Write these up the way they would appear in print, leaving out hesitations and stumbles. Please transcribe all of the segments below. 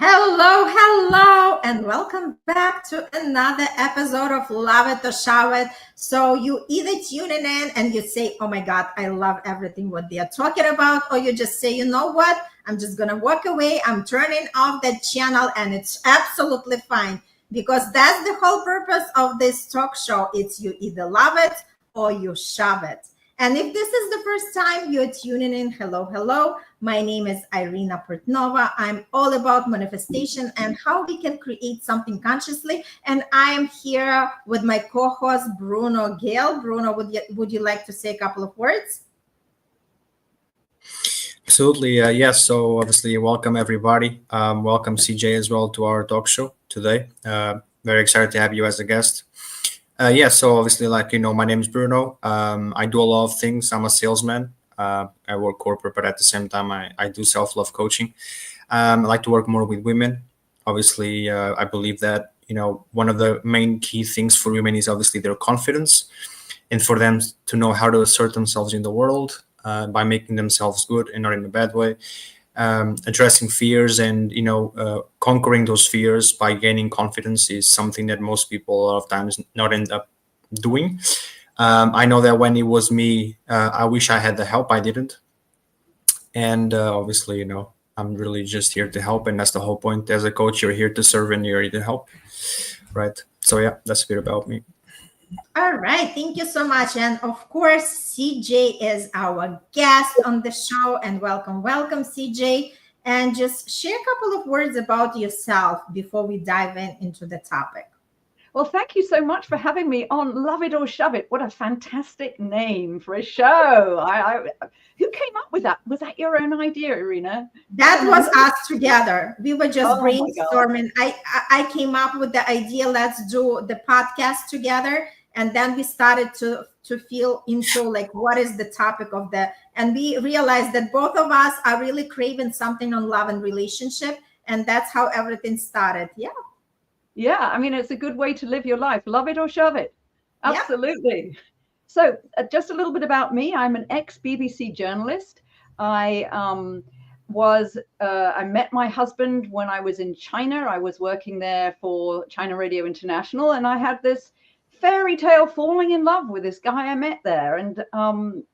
Hello, and welcome back to another episode of Love It or Shove It. So you either tuning in and you say, "Oh my God, I love everything what they are talking about," or you just say, "You know what? I'm just gonna walk away. I'm turning off that channel, and it's absolutely fine." Because that's the whole purpose of this talk show. It's you either love it or you shove it. And if this is the first time you're tuning in, hello. My name is Irina Portnova. I'm all about manifestation and how we can create something consciously. And I am here with my co-host, Bruno Gale. Bruno, would you like to say a couple of words? Absolutely. Yes. So obviously, welcome everybody. Welcome CJ as well to our talk show today. Very excited to have you as a guest. So obviously, my name is Bruno. I do a lot of things. I'm a salesman. I work corporate, but at the same time, I do self-love coaching. I like to work more with women. Obviously, I believe that, one of the main key things for women is obviously their confidence and for them to know how to assert themselves in the world by making themselves good and not in a bad way. Addressing fears and conquering those fears by gaining confidence is something that most people a lot of times not end up doing. I know that when it was me, I wish I had the help. I didn't, and obviously, I'm really just here to help, and that's the whole point. As a coach, you're here to serve and you're here to help, right? So yeah, that's a bit about me. All right, thank you so much. And of course, CJ is our guest on the show. And welcome, CJ. And just share a couple of words about yourself before we dive into the topic. Well, thank you so much for having me on Love It or Shove It. What a fantastic name for a show. Who came up with that? Was that your own idea, Irina? That was us together. We were just brainstorming. I came up with the idea, let's do the podcast together. And then we started to feel into like, what is the topic of and we realized that both of us are really craving something on love and relationship. And that's how everything started. Yeah. Yeah, I mean, it's a good way to live your life. Love it or shove it. Absolutely. Yeah. So just a little bit about me. I'm an ex-BBC journalist. I met my husband when I was in China. I was working there for China Radio International, and I had this fairy tale falling in love with this guy I met there. And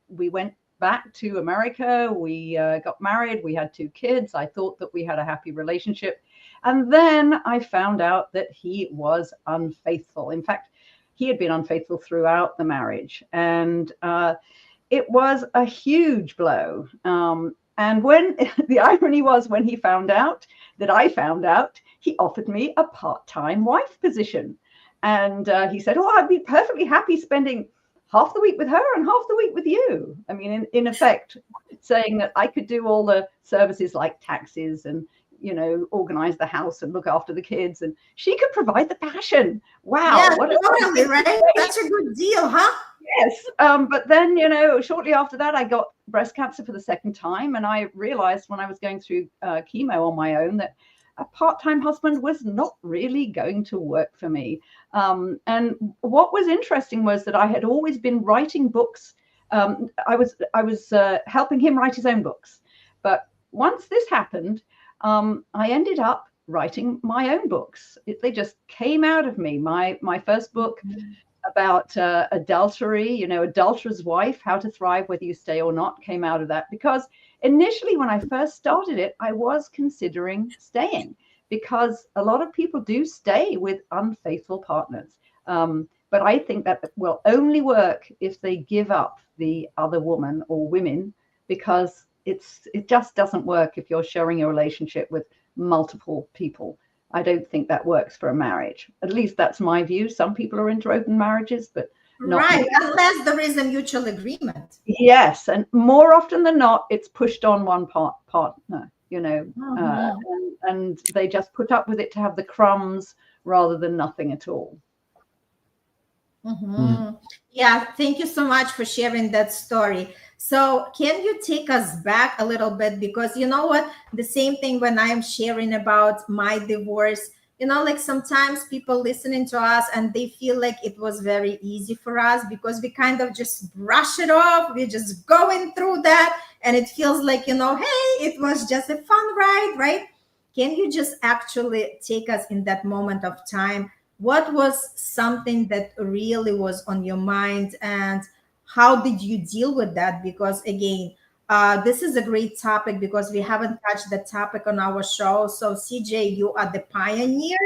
we went back to America. We got married. We had 2 kids. I thought that we had a happy relationship. And then I found out that he was unfaithful. In fact, he had been unfaithful throughout the marriage. And it was a huge blow. And when the irony was, when he found out that I found out, he offered me a part-time wife position. And he said, "Oh, I'd be perfectly happy spending half the week with her and half the week with you." I mean, in effect, saying that I could do all the services like taxes and organize the house and look after the kids, and she could provide the passion. Wow. Yeah, totally, right? That's a good deal, huh? Yes. But then, shortly after that, I got breast cancer for the second time. And I realized when I was going through chemo on my own that a part-time husband was not really going to work for me. And what was interesting was that I had always been writing books. I was helping him write his own books. But once this happened, I ended up writing my own books. They just came out of me. My first book about adultery, adulterer's wife, how to thrive whether you stay or not, came out of that. Because initially, when I first started it, I was considering staying, because a lot of people do stay with unfaithful partners. But I think that will only work if they give up the other woman or women, because it just doesn't work if you're sharing your relationship with multiple people. I don't think that works for a marriage. At least that's my view. Some people are into open marriages, but not right, me. unless there is a mutual agreement. Yes, and more often than not, it's pushed on one partner, and they just put up with it to have the crumbs rather than nothing at all. Mm-hmm. Yeah, thank you so much for sharing that story. So can you take us back a little bit? Because you know what, the same thing when I'm sharing about my divorce, like sometimes people listening to us and they feel like it was very easy for us because we kind of just brush it off. We're just going through that and it feels like, hey, it was just a fun ride, right? Can you just actually take us in that moment of time? What was something that really was on your mind, and how did you deal with that? Because again, this is a great topic because we haven't touched the topic on our show. So, CJ, you are the pioneer.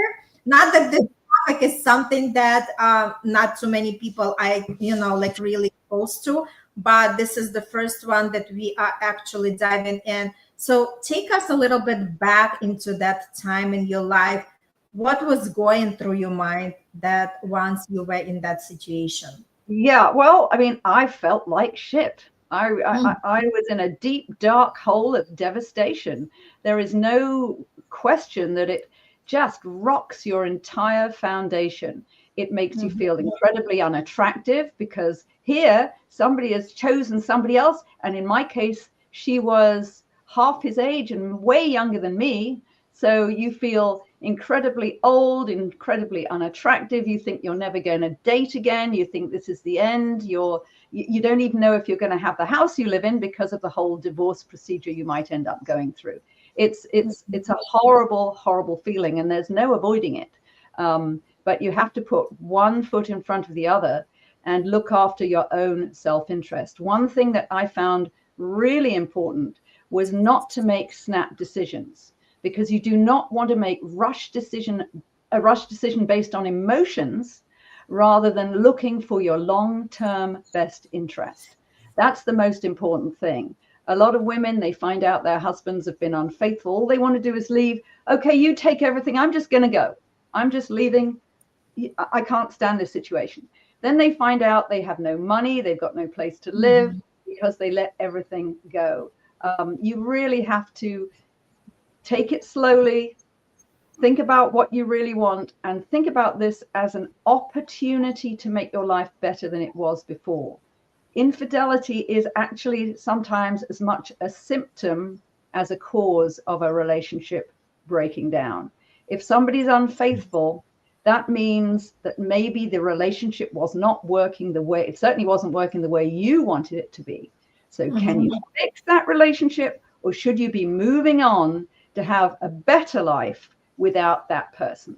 Not that this topic is something that not too many people like really close to, but this is the first one that we are actually diving in. So take us a little bit back into that time in your life. What was going through your mind that once you were in that situation? Yeah, well, I mean, I felt like shit. Mm. I was in a deep, dark hole of devastation. There is no question that it just rocks your entire foundation. It makes you feel incredibly unattractive because here somebody has chosen somebody else. And in my case, she was half his age and way younger than me. So you feel incredibly old, incredibly unattractive. You think you're never going to date again. You think this is the end. You don't even know if you're going to have the house you live in because of the whole divorce procedure you might end up going through. It's a horrible, horrible feeling, and there's no avoiding it. But you have to put one foot in front of the other and look after your own self-interest. One thing that I found really important was not to make snap decisions, because you do not want to make a rush decision based on emotions rather than looking for your long-term best interest. That's the most important thing. A lot of women, they find out their husbands have been unfaithful. All they want to do is leave. Okay, you take everything. I'm just going to go. I'm just leaving. I can't stand this situation. Then they find out they have no money. They've got no place to live because they let everything go. You really have to take it slowly, think about what you really want, and think about this as an opportunity to make your life better than it was before. Infidelity is actually sometimes as much a symptom as a cause of a relationship breaking down. If somebody's unfaithful, that means that maybe the relationship was not working it certainly wasn't working the way you wanted it to be. So can you fix that relationship, or should you be moving on to have a better life without that person?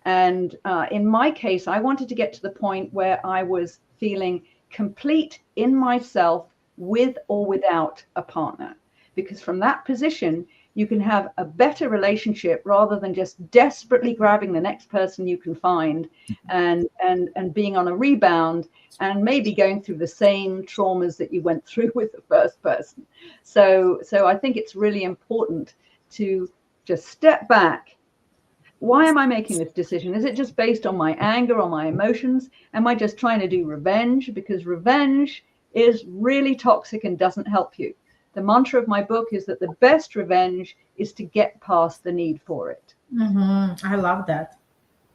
And in my case, I wanted to get to the point where I was feeling complete in myself with or without a partner, because from that position you can have a better relationship rather than just desperately grabbing the next person you can find and being on a rebound and maybe going through the same traumas that you went through with the first person. So I think it's really important to just step back. Why am I making this decision? Is it just based on my anger or my emotions? Am I just trying to do revenge? Because revenge is really toxic and doesn't help you. The mantra of my book is that the best revenge is to get past the need for it. I love that.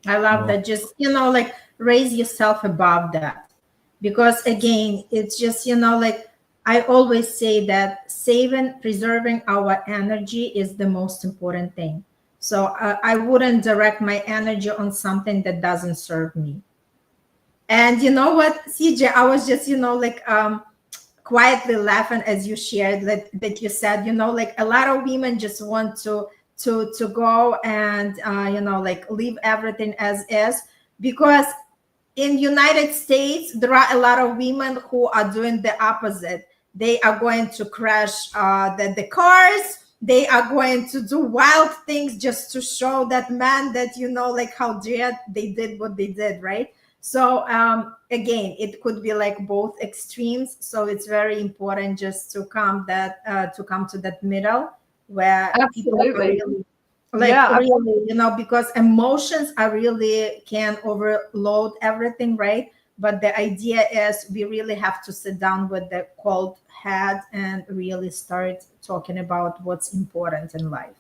I love that. Just, like raise yourself above that. Because again, it's just, like I always say that preserving our energy is the most important thing. So I wouldn't direct my energy on something that doesn't serve me. And you know what, CJ, I was just, quietly laughing as you shared that you said, like a lot of women just want to go and, like leave everything as is, because in United States, there are a lot of women who are doing the opposite. They are going to crash the cars. They are going to do wild things just to show that man that, like how dare they did what they did, right? So again, it could be like both extremes. So it's very important just to come to that middle where people are Absolutely. really, because emotions are really can overload everything, right? But the idea is we really have to sit down with the cold head and really start talking about what's important in life.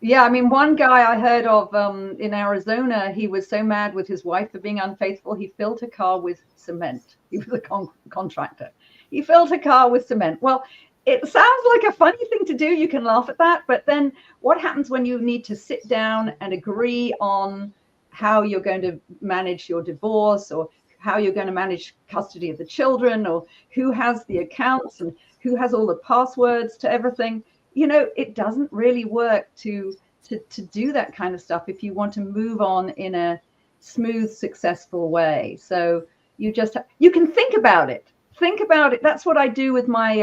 Yeah, I mean, one guy I heard of in Arizona, he was so mad with his wife for being unfaithful, he filled a car with cement. He was a contractor. He filled a car with cement. Well, it sounds like a funny thing to do. You can laugh at that. But then what happens when you need to sit down and agree on how you're going to manage your divorce, or how you're going to manage custody of the children, or who has the accounts and who has all the passwords to everything? It doesn't really work to to do that kind of stuff if you want to move on in a smooth, successful way. So you can think about it. Think about it. That's what I do with my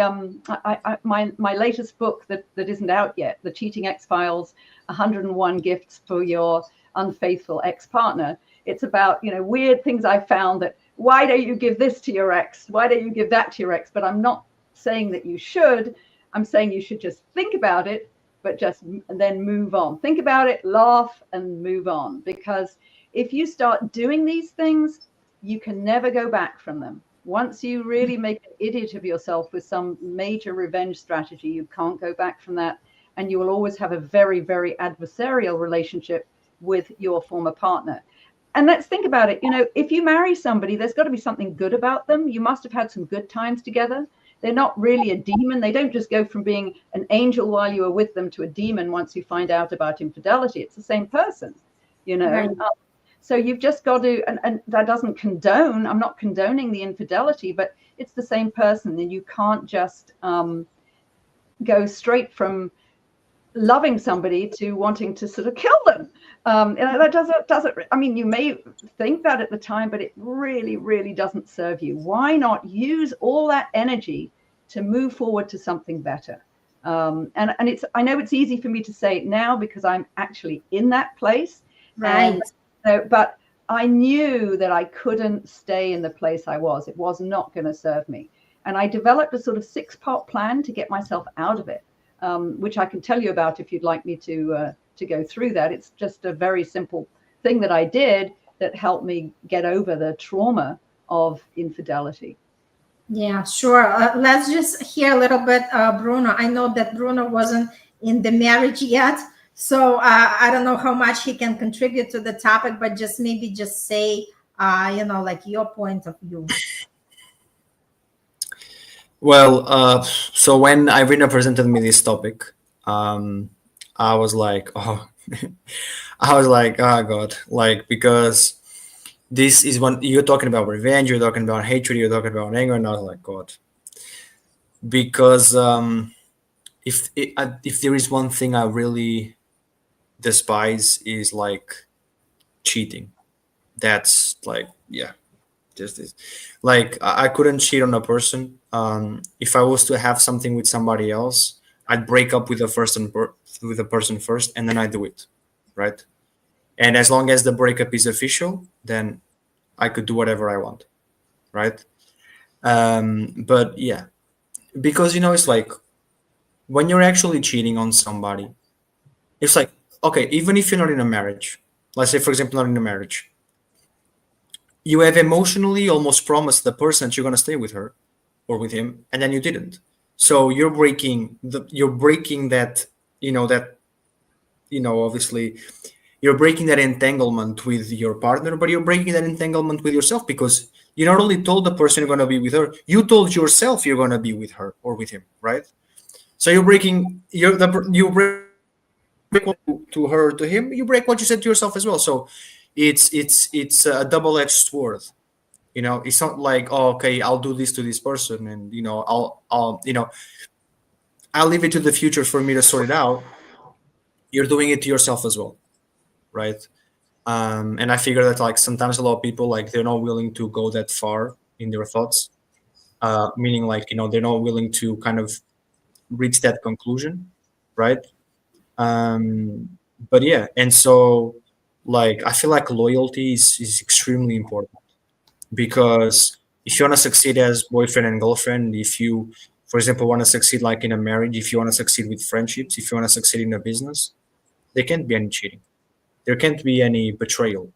my latest book that isn't out yet, The Cheating X-Files, 101 Gifts for Your Unfaithful Ex-Partner. It's about, weird things I found that, why don't you give this to your ex? Why don't you give that to your ex? But I'm not saying that you should. I'm saying you should just think about it, but and then move on. Think about it, laugh, and move on. Because if you start doing these things, you can never go back from them. Once you really make an idiot of yourself with some major revenge strategy, you can't go back from that. And you will always have a very, very adversarial relationship with your former partner. And let's think about it. If you marry somebody, there's got to be something good about them. You must have had some good times together. They're not really a demon. They don't just go from being an angel while you were with them to a demon once you find out about infidelity. It's the same person, Right. So you've just got to, and that doesn't condone, I'm not condoning the infidelity, but it's the same person. And you can't just go straight from loving somebody to wanting to sort of kill them. That doesn't, I mean, you may think that at the time, but it really, really doesn't serve you. Why not use all that energy to move forward to something better? And I know it's easy for me to say it now because I'm actually in that place. Right. But I knew that I couldn't stay in the place I was. It was not going to serve me. And I developed a sort of 6-part plan to get myself out of it, which I can tell you about if you'd like me to go through that. It's just a very simple thing that I did that helped me get over the trauma of infidelity. Yeah, sure. Let's just hear a little bit, Bruno. I know that Bruno wasn't in the marriage yet, so I don't know how much he can contribute to the topic, but maybe just say, like your point of view. Well, so when Irina presented me this topic, I was like, oh, oh God, like, because this is when you're talking about revenge, you're talking about hatred, you're talking about anger, and I was like, God, because if there is one thing I really despise is like cheating. That's like, yeah, just this. Like I couldn't cheat on a person. If I was to have something with somebody else, I'd break up with the person first, and then I do it, right? And as long as the breakup is official, then I could do whatever I want, right? But yeah, because it's like when you're actually cheating on somebody, it's like, okay, even if you're not in a marriage, let's say for example, not in a marriage, you have emotionally almost promised the person that you're going to stay with her or with him, and then you didn't. So you're breaking that, obviously you're breaking that entanglement with your partner, but you're breaking that entanglement with yourself, because you not only told the person you're going to be with her, you told yourself you're going to be with her or with him, right? So you break to her, to him, you break what you said to yourself as well. So it's a double-edged sword. It's not like, oh, okay, I'll do this to this person, and I'll leave it to the future for me to sort it out. You're doing it to yourself as well, right? And I figure that like sometimes a lot of people, like, they're not willing to go that far in their thoughts, meaning like, they're not willing to kind of reach that conclusion, right? But yeah, and so like I feel like loyalty is extremely important, because if you want to succeed as boyfriend and girlfriend, if you, for example, want to succeed like in a marriage, if you want to succeed with friendships, if you want to succeed in a business, there can't be any cheating. There can't be any betrayal.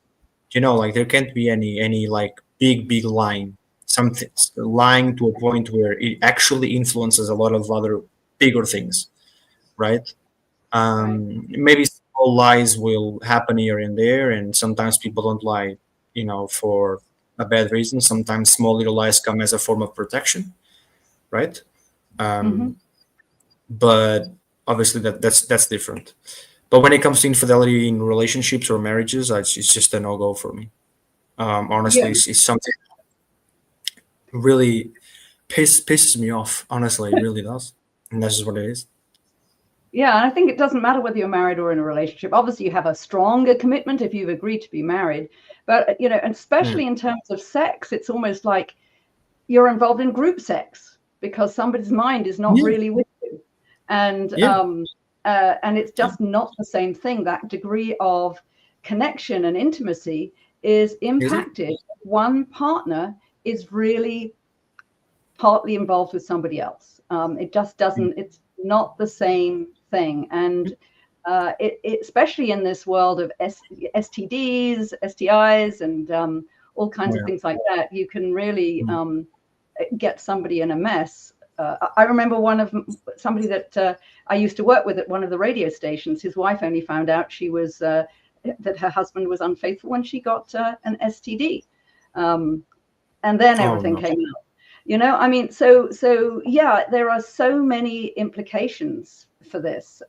Like there can't be any like big lying. Something lying to a point where it actually influences a lot of other bigger things, right? Maybe small lies will happen here and there, and sometimes people don't lie, for a bad reason. Sometimes small little lies come as a form of protection, right? But obviously that's different. But when it comes to infidelity in relationships or marriages, it's just a no-go for me. Honestly, Yeah. it's something really pisses me off. Honestly, it really does, and that's just what it is. Yeah, and I think it doesn't matter whether you're married or in a relationship. Obviously, you have a stronger commitment if you've agreed to be married. But, you know, and Yeah. especially in terms of sex, it's almost like you're involved in group sex because somebody's mind is not Yeah. really with you. And Yeah. it's just not the same thing. That degree of connection and intimacy is Isn't impacted. One partner is really partly involved with somebody else. It just it? doesn't, it's not the same thing. And especially in this world of STDs, STIs, and all kinds of Yeah. things like that, you can really get somebody in a mess. I remember somebody that I used to work with at one of the radio stations. His wife only found out that her husband was unfaithful when she got an STD, and then Oh everything no. came out. You know, I mean, so yeah, there are so many implications for this.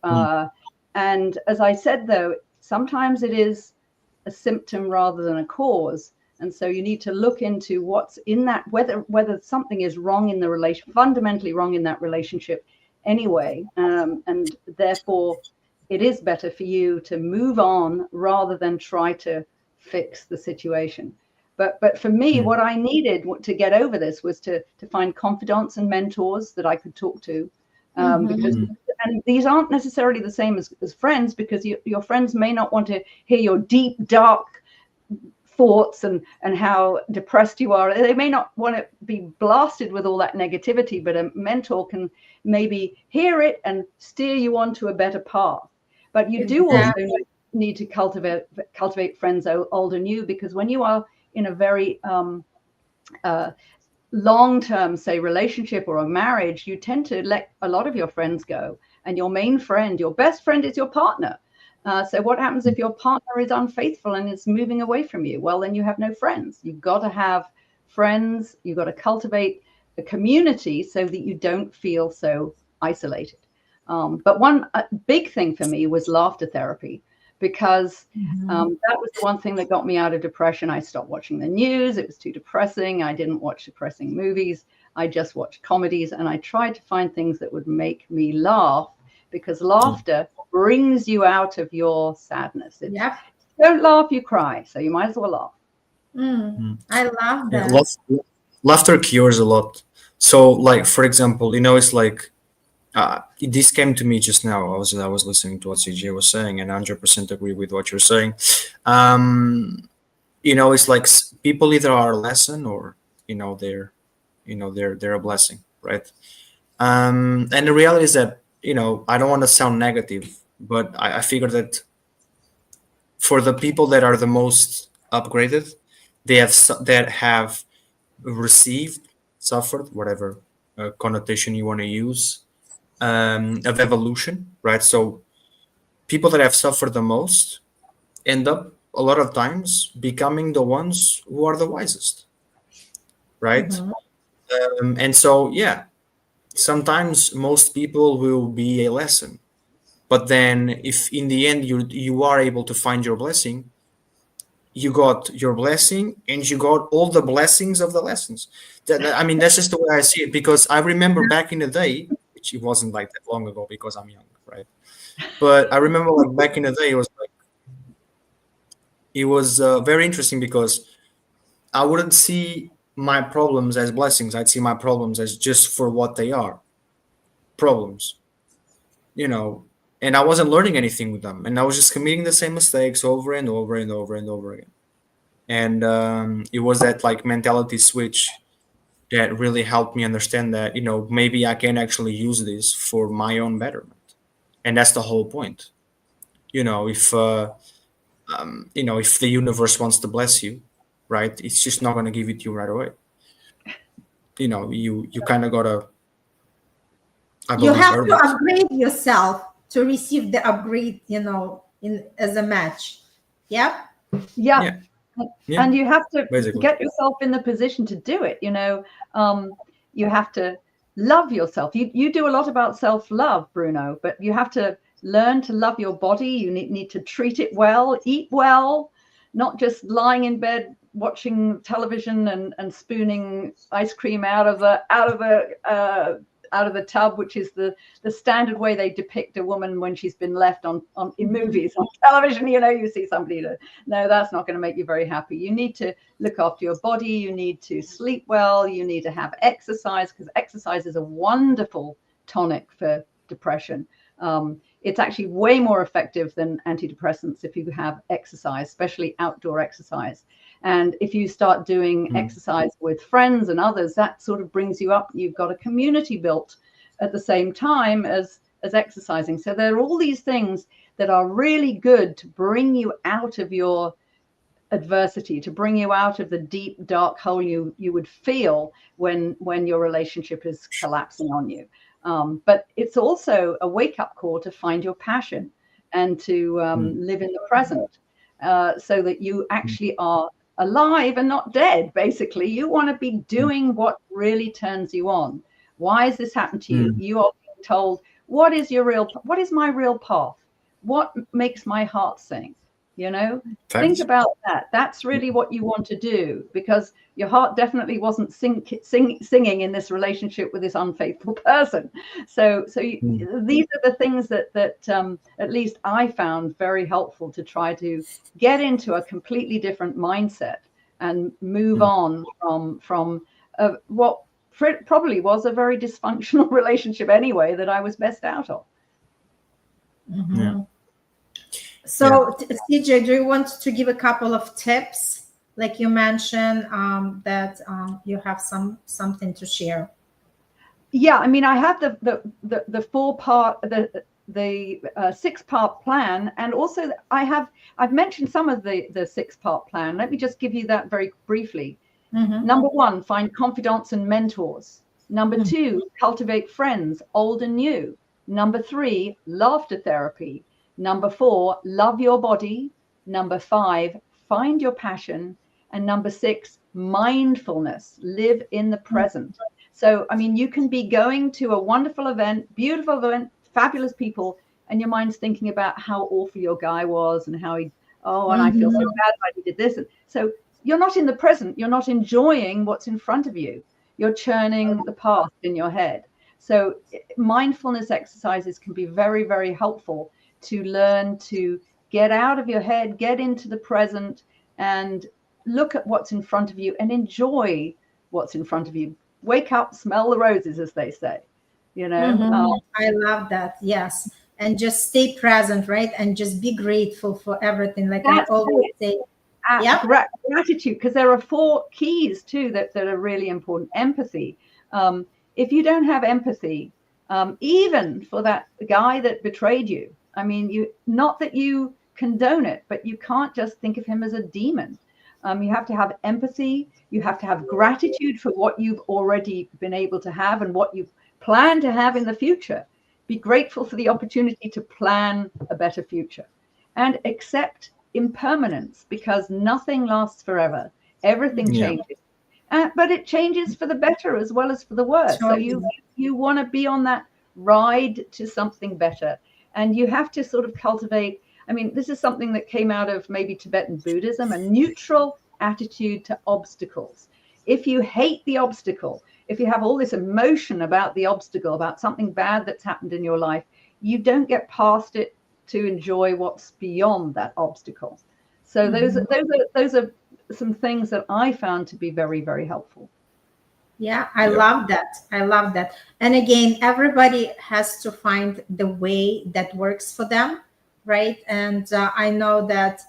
And as I said, though, sometimes it is a symptom rather than a cause. And so you need to look into what's in that, whether something is wrong in the relation, fundamentally wrong in that relationship anyway. And therefore, it is better for you to move on rather than try to fix the situation. But for me, what I needed to get over this was to find confidants and mentors that I could talk to. Because and these aren't necessarily the same as friends, because your friends may not want to hear your deep, dark thoughts and how depressed you are. They may not want to be blasted with all that negativity, but a mentor can maybe hear it and steer you onto a better path. But you do also need to cultivate friends old and new, because when you are in a very long-term, say, relationship or a marriage, you tend to let a lot of your friends go, and your main friend, your best friend, is your partner. So what happens if your partner is unfaithful and is moving away from you? Well, then you have no friends. You've got to have friends. You've got to cultivate a community so that you don't feel so isolated. But one big thing for me was laughter therapy, because that was the one thing that got me out of depression. I stopped watching the news. It was too depressing. I didn't watch depressing movies. I just watched comedies, and I tried to find things that would make me laugh, because laughter brings you out of your sadness. Don't laugh, you cry. So you might as well laugh. I love Yeah, that. laughter cures a lot. So, like for example, it's like this came to me just now. I was listening to what CJ was saying, and 100% agree with what you're saying. It's like people either are a lesson, or they're a blessing, right? And the reality is that I don't want to sound negative, but I figure that for the people that are the most upgraded, that have suffered, whatever connotation you want to use, of evolution, right? So people that have suffered the most end up a lot of times becoming the ones who are the wisest, right? And so, yeah, sometimes most people will be a lesson, but then if in the end you are able to find your blessing, you got your blessing and you got all the blessings of the lessons. I mean, that's just the way I see it, because I remember back in the day, which it wasn't like that long ago because I'm young, right? But I remember like back in the day, it was very interesting, because I wouldn't see my problems as blessings. I'd see my problems as just for what they are, problems, and I wasn't learning anything with them, and I was just committing the same mistakes over and over and over and over again. And it was that like mentality switch that really helped me understand that maybe I can actually use this for my own betterment, and that's the whole point. If the universe wants to bless you, right, it's just not going to give it to you right away. You kind of gotta, I You believe, have earn to it. upgrade yourself to receive the upgrade, in as a match. Yep. Yeah. Yeah, And you have to basically. get yourself in the position to do it. You have to love yourself. You do a lot about self-love, Bruno, but you have to learn to love your body. You need to treat it well, eat well, not just lying in bed watching television and spooning ice cream out of the out of the tub, which is the standard way they depict a woman when she's been left on in movies, on television. You see somebody no, that's not going to make you very happy. You need to look after your body. You need to sleep well. You need to have exercise, because exercise is a wonderful tonic for depression. It's actually way more effective than antidepressants if you have exercise, especially outdoor exercise. And if you start doing exercise with friends and others, that sort of brings you up. You've got a community built at the same time as exercising. So there are all these things that are really good to bring you out of your adversity, to bring you out of the deep, dark hole you would feel when your relationship is collapsing on you. But it's also a wake-up call to find your passion and to live in the present, so that you actually are alive and not dead. Basically, you want to be doing what really turns you on. Why has this happened to you? You are being told, what is my real path? What makes my heart sing? Think about that. That's really what you want to do, because your heart definitely wasn't singing in this relationship with this unfaithful person. So these are the things that at least I found very helpful to try to get into a completely different mindset and move on from what probably was a very dysfunctional relationship anyway that I was best out of. Mm-hmm. So, CJ, do you want to give a couple of tips? Like you mentioned that you have something to share. Yeah, I mean, I have the 4-part, the 6-part plan, and also I've mentioned some of the 6-part plan. Let me just give you that very briefly. Number 1, find confidants and mentors. Number 2, cultivate friends, old and new. Number 3, laughter therapy. Number 4, love your body. Number 5, find your passion. And number 6, mindfulness, live in the present. So, I mean, you can be going to a wonderful event, beautiful event, fabulous people, and your mind's thinking about how awful your guy was and how and I feel so bad if I did this. And so you're not in the present. You're not enjoying what's in front of you. You're churning the past in your head. So mindfulness exercises can be very, very helpful to learn to get out of your head, get into the present, and look at what's in front of you and enjoy what's in front of you. Wake up, smell the roses, as they say. I love that. Yes. And just stay present, right? And just be grateful for everything. Like I always say. Gratitude, because there are 4 keys too that are really important. Empathy. If you don't have empathy, even for that guy that betrayed you, I mean, not that you condone it, but you can't just think of him as a demon. You have to have empathy. You have to have gratitude for what you've already been able to have and what you plan to have in the future. Be grateful for the opportunity to plan a better future, and accept impermanence, because nothing lasts forever. Everything changes, but it changes for the better as well as for the worse. So you want to be on that ride to something better. And you have to sort of cultivate, I mean, this is something that came out of maybe Tibetan Buddhism, a neutral attitude to obstacles. If you hate the obstacle, if you have all this emotion about the obstacle, about something bad that's happened in your life, you don't get past it to enjoy what's beyond that obstacle. So those are some things that I found to be very, very helpful. Yeah, I love that. And again, everybody has to find the way that works for them, right? And I know that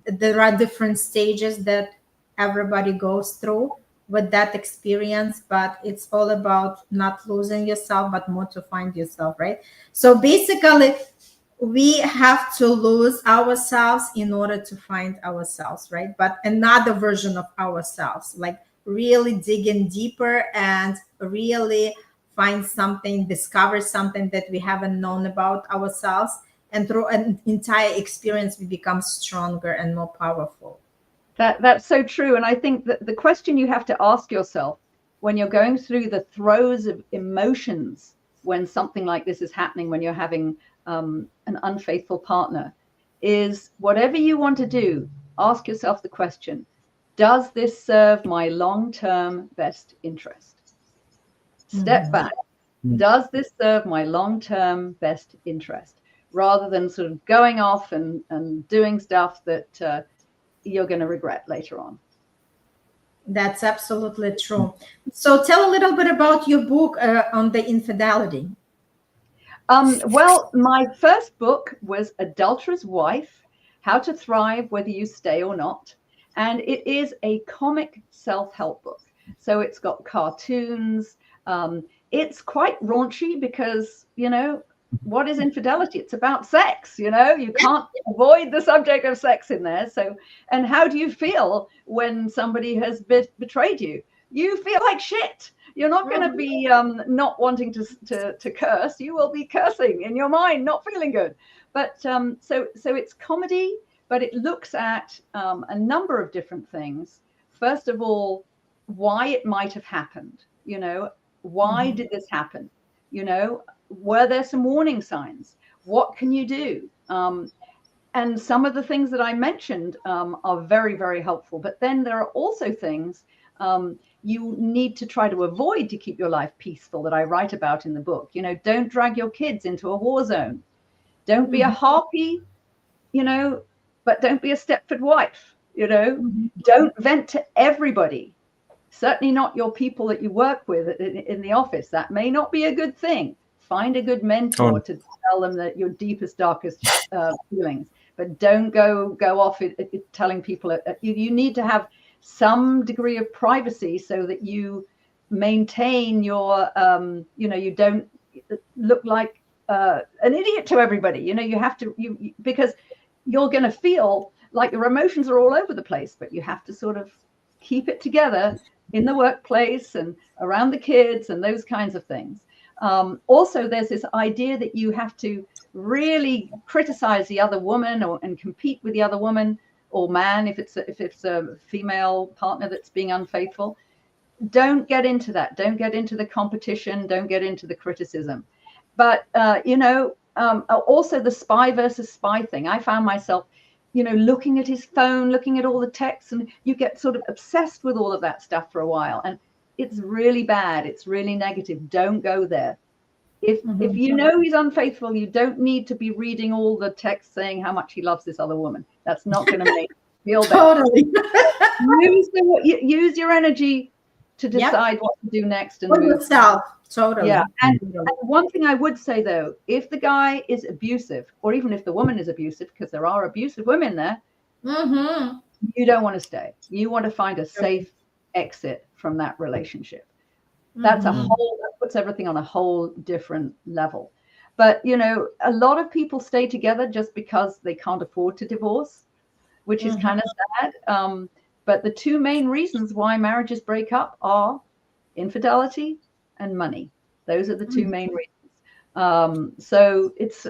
there are different stages that everybody goes through with that experience, but it's all about not losing yourself, but more to find yourself, right? So basically, we have to lose ourselves in order to find ourselves, right? But another version of ourselves, like really dig in deeper and really find something, discover something that we haven't known about ourselves. And through an entire experience, we become stronger and more powerful. That's so true. And I think that the question you have to ask yourself when you're going through the throes of emotions, when something like this is happening, when you're having an unfaithful partner, is whatever you want to do, ask yourself the question, does this serve my long-term best interest? Step back, Does this serve my long-term best interest? Rather than sort of going off and doing stuff that you're going to regret later on. That's absolutely true. So tell a little bit about your book on the infidelity. Well, my first book was Adulterer's Wife, How to Thrive Whether You Stay or Not. And it is a comic self-help book. So it's got cartoons. It's quite raunchy because, what is infidelity? It's about sex, you can't avoid the subject of sex in there. So, and how do you feel when somebody has betrayed you? You feel like shit. You're not going to be not wanting to curse. You will be cursing in your mind, not feeling good. But so it's comedy, but it looks at a number of different things. First of all, why it might have happened. Why did this happen? Were there some warning signs? What can you do? And some of the things that I mentioned are very, very helpful. But then there are also things you need to try to avoid to keep your life peaceful that I write about in the book. Don't drag your kids into a war zone. Don't be a harpy, but don't be a Stepford wife. Don't vent to everybody. Certainly not your people that you work with in the office. That may not be a good thing. Find a good mentor to tell them that your deepest, darkest feelings. But don't go off telling people. You need to have some degree of privacy so that you maintain your, you don't look like an idiot to everybody. You have to, because you're going to feel like your emotions are all over the place, but you have to sort of keep it together in the workplace and around the kids and those kinds of things. Also, there's this idea that you have to really criticize the other woman and compete with the other woman or man if it's a female partner that's being unfaithful. Don't get into that. Don't get into the competition. Don't get into the criticism. But also the spy versus spy thing. I found myself looking at his phone, looking at all the texts, and you get sort of obsessed with all of that stuff for a while. And it's really bad. It's really negative. Don't go there. If you know he's unfaithful, you don't need to be reading all the texts saying how much he loves this other woman. That's not going to make you feel better. Totally. Use your energy to decide what to do next and For move. yourself. Totally. Yeah. And one thing I would say, though, if the guy is abusive, or even if the woman is abusive, because there are abusive women there, you don't want to stay. You want to find a safe exit from that relationship. That's that puts everything on a whole different level. But, a lot of people stay together just because they can't afford to divorce, which is kind of sad. But the two main reasons why marriages break up are infidelity and money. Those are the two main reasons. So it's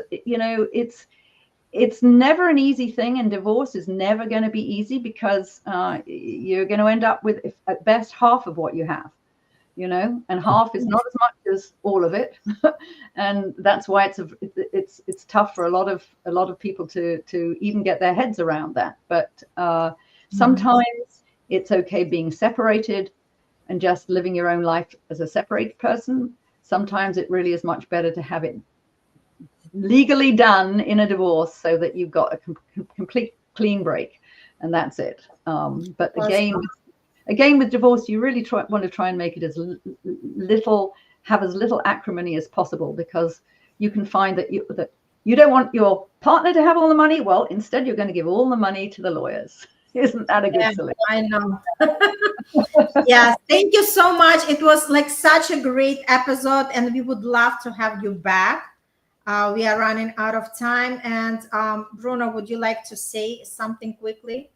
never an easy thing, and divorce is never going to be easy because you're going to end up with at best half of what you have, and half is not as much as all of it. And that's why it's tough for a lot of people to even get their heads around that. But sometimes it's okay being separated and just living your own life as a separated person. Sometimes it really is much better to have it legally done in a divorce so that you've got a complete clean break, and that's it. But again, with divorce, you really want to try and make it as have as little acrimony as possible, because you can find that you don't want your partner to have all the money. Well, instead, you're going to give all the money to the lawyers. Isn't that a good solution? I know. Yeah, thank you so much. It was like such a great episode, and we would love to have you back. We are running out of time. And Bruno, would you like to say something quickly?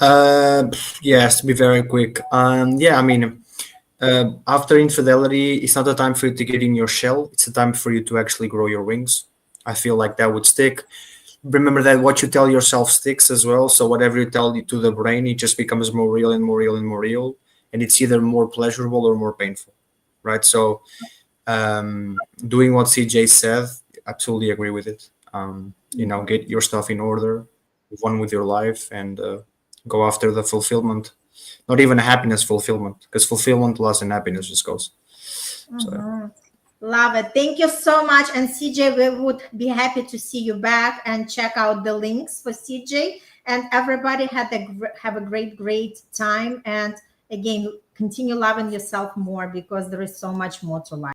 Yes, to be very quick. After infidelity, it's not a time for you to get in your shell. It's a time for you to actually grow your wings. I feel like that would stick. Remember that what you tell yourself sticks as well. So whatever you tell to the brain, it just becomes more real and more real and more real. And it's either more pleasurable or more painful, right? So doing what CJ said, absolutely agree with it. Get your stuff in order, move on with your life, and go after the fulfillment. Not even a happiness fulfillment, because fulfillment plus and happiness just goes. So Mhm. Love it. Thank you so much. And CJ, we would be happy to see you back and check out the links for CJ. And everybody have a great time. And again, continue loving yourself more because there is so much more to life.